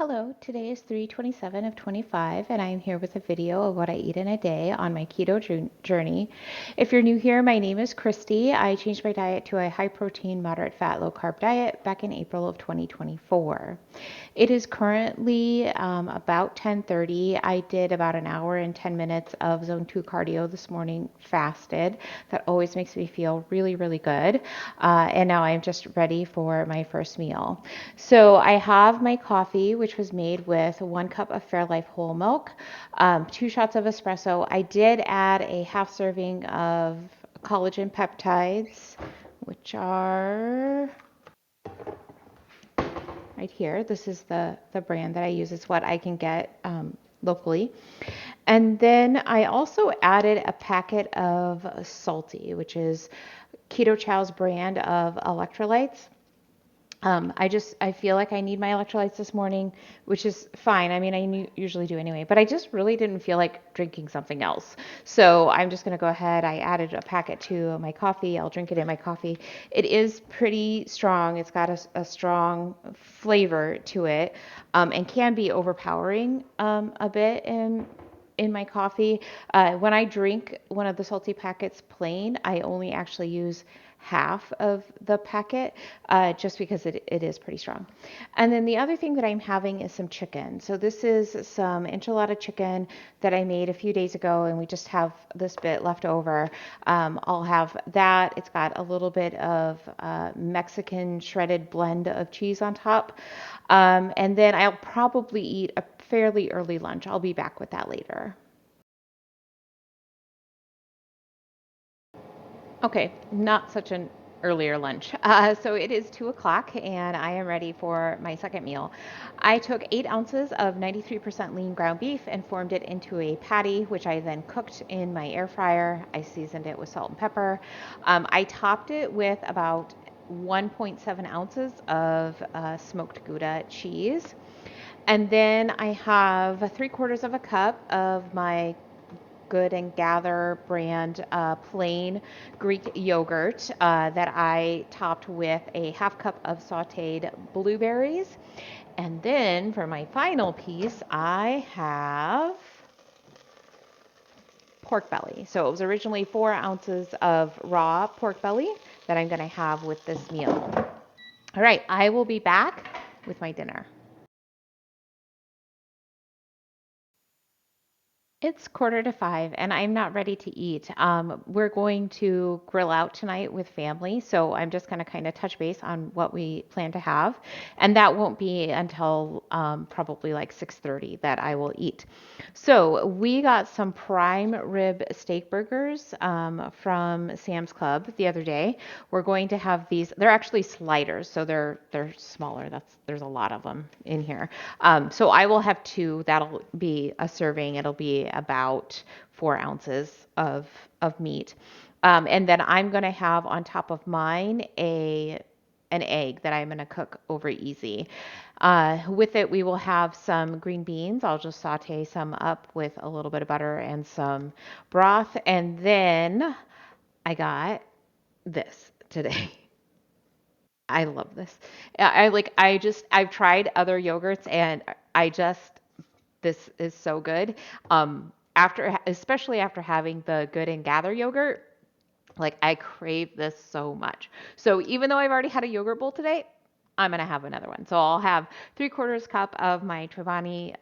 Hello, today is 3/27 of 25, and I am here with a video of what I eat in a day on my keto journey. If you're new here, my name is Christy. I changed my diet to a high protein, moderate fat, low carb diet back in April of 2024. It is currently about 10:30. I did about an hour and 10 minutes of zone 2 cardio this morning, fasted. That always makes me feel really, really good. And now I'm just ready for my first meal. So I have my coffee, which was made with 1 cup of Fairlife whole milk, 2 shots of espresso. I did add a half serving of collagen peptides, which are right here. This is the brand that I use. It's what I can get locally. And then I also added a packet of Salty, which is Keto Chow's brand of electrolytes. I feel like I need my electrolytes this morning, which is fine. I mean, I usually do anyway, but I just really didn't feel like drinking something else. So I'm just going to go ahead. I added a packet to my coffee. I'll drink it in my coffee. It is pretty strong. It's got a strong flavor to it, and can be overpowering a bit in my coffee. When I drink one of the Salty packets plain, I only actually use half of the packet, just because it is pretty strong. And then the other thing that I'm having is some chicken. So this is some enchilada chicken that I made a few days ago, and we just have this bit left over. I'll have that. It's got a little bit of Mexican shredded blend of cheese on top. And then I'll probably eat a fairly early lunch. I'll be back with that later. Okay, not such an earlier lunch. So it is 2 o'clock and I am ready for my second meal. I took 8 ounces of 93% lean ground beef and formed it into a patty, which I then cooked in my air fryer. I seasoned it with salt and pepper. I topped it with about 1.7 ounces of smoked Gouda cheese. And then I have 3/4 of a cup of my Good and Gather brand plain Greek yogurt that I topped with a half cup of sauteed blueberries. And then for my final piece, I have pork belly. So it was originally 4 ounces of raw pork belly that I'm going to have with this meal. All right, I will be back with my dinner. It's 4:45 and I'm not ready to eat. We're going to grill out tonight with family, so I'm just going to kind of touch base on what we plan to have, and that won't be until probably like 6:30 that I will eat. So we got some prime rib steak burgers from Sam's Club the other day. We're going to have these. They're actually sliders, so they're smaller. There's a lot of them in here. So I will have two. That'll be a serving. It'll be about 4 ounces of meat. And then I'm going to have on top of mine an egg that I'm going to cook over easy. With it, we will have some green beans. I'll just saute some up with a little bit of butter and some broth. And then I got this today. I love this. I've tried other yogurts and I just, this is so good. Especially after having the Good and Gather yogurt, like I crave this so much. So even though I've already had a yogurt bowl today, I'm gonna have another one. So I'll have 3/4 cup of my Trevani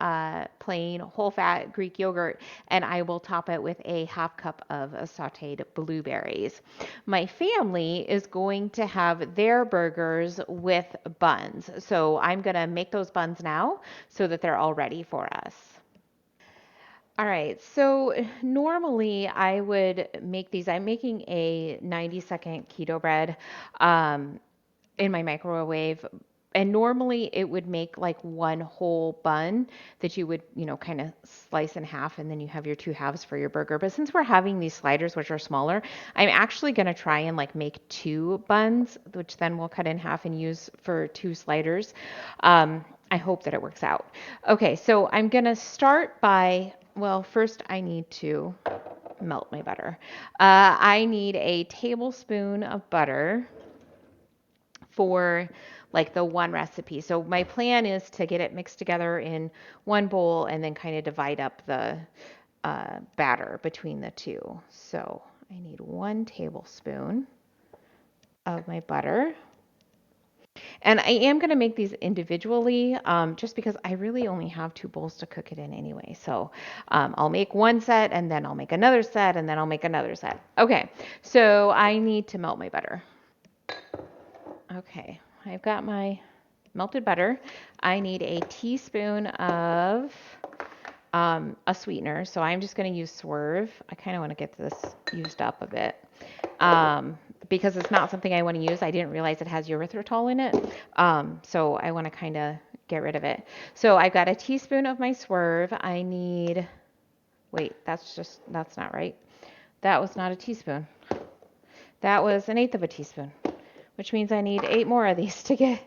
plain whole fat Greek yogurt, and I will top it with a half cup of sauteed blueberries. My family is going to have their burgers with buns. So I'm gonna make those buns now so that they're all ready for us. All right, so normally I would make these. I'm making a 90-second keto bread in my microwave. And normally it would make like one whole bun that you would, kind of slice in half and then you have your two halves for your burger. But since we're having these sliders, which are smaller, I'm actually going to try and like make two buns, which then we'll cut in half and use for two sliders. I hope that it works out. Okay, so I'm going to start by, well, first I need to melt my butter. I need a tablespoon of butter for like the one recipe. So my plan is to get it mixed together in one bowl and then kind of divide up the batter between the two. So I need 1 tablespoon of my butter. And I am going to make these individually just because I really only have 2 bowls to cook it in anyway. So I'll make one set and then I'll make another set and then I'll make another set. Okay, so I need to melt my butter. Okay, I've got my melted butter. I need a teaspoon of a sweetener. So I'm just going to use Swerve. I kind of want to get this used up a bit because it's not something I want to use. I didn't realize it has erythritol in it. So I want to kind of get rid of it. So I've got a teaspoon of my Swerve. I need, wait, that's not right. That was not a teaspoon. That was 1/8 of a teaspoon, which means I need 8 more of these to get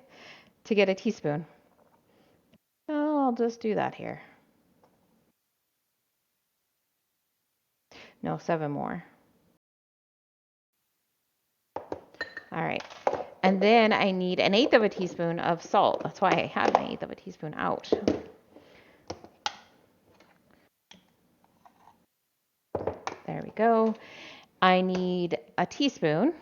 a teaspoon. Oh, I'll just do that here. No, 7 more. All right. And then I need 1/8 of a teaspoon of salt. That's why I had 1/8 of a teaspoon out. There we go. I need a teaspoon,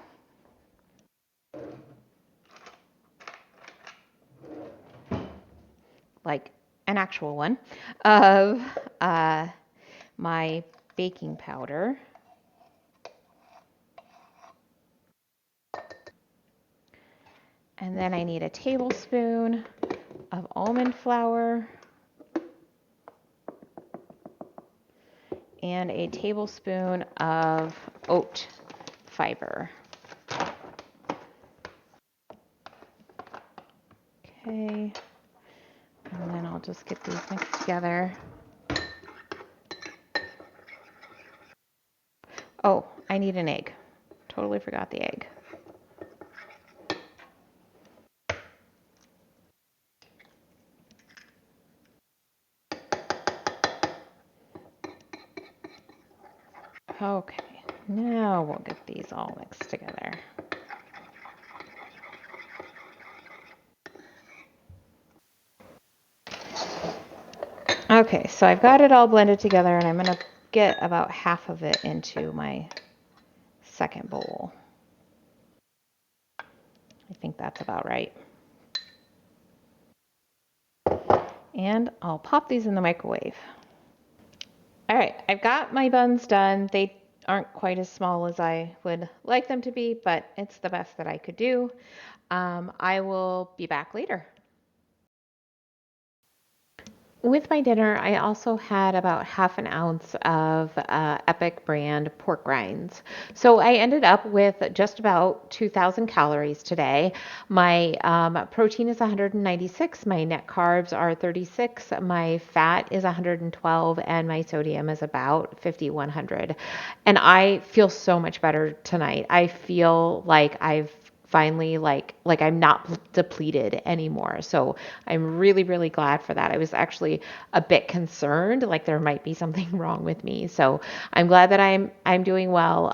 like an actual one, of my baking powder. And then I need a tablespoon of almond flour and a tablespoon of oat fiber. Okay. And then I'll just get these mixed together. Oh, I need an egg. Totally forgot the egg. Okay, now we'll get these all mixed together. Okay, so I've got it all blended together and I'm going to get about half of it into my second bowl. I think that's about right. And I'll pop these in the microwave. All right, I've got my buns done. They aren't quite as small as I would like them to be, but it's the best that I could do. I will be back later. With my dinner, I also had about half an ounce of Epic brand pork rinds. So I ended up with just about 2,000 calories today. My protein is 196, my net carbs are 36, my fat is 112, and my sodium is about 5,100. And I feel so much better tonight. I feel like I've finally like I'm not depleted anymore. So I'm really, really glad for that. I was actually a bit concerned, like there might be something wrong with me. So I'm glad that I'm doing well.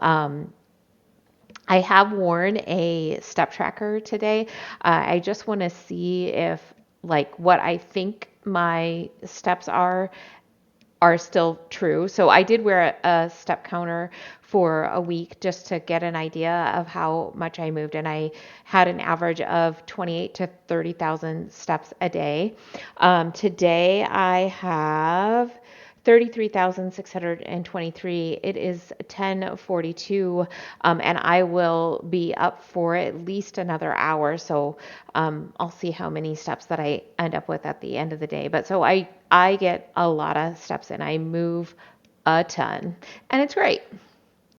I have worn a step tracker today. I just want to see if like what I think my steps are still true. So I did wear a step counter for a week just to get an idea of how much I moved, and I had an average of 28 to 30,000 steps a day. Today I have 33,623. It is 10:42, and I will be up for at least another hour. So I'll see how many steps that I end up with at the end of the day. But so I get a lot of steps in. I move a ton, and it's great.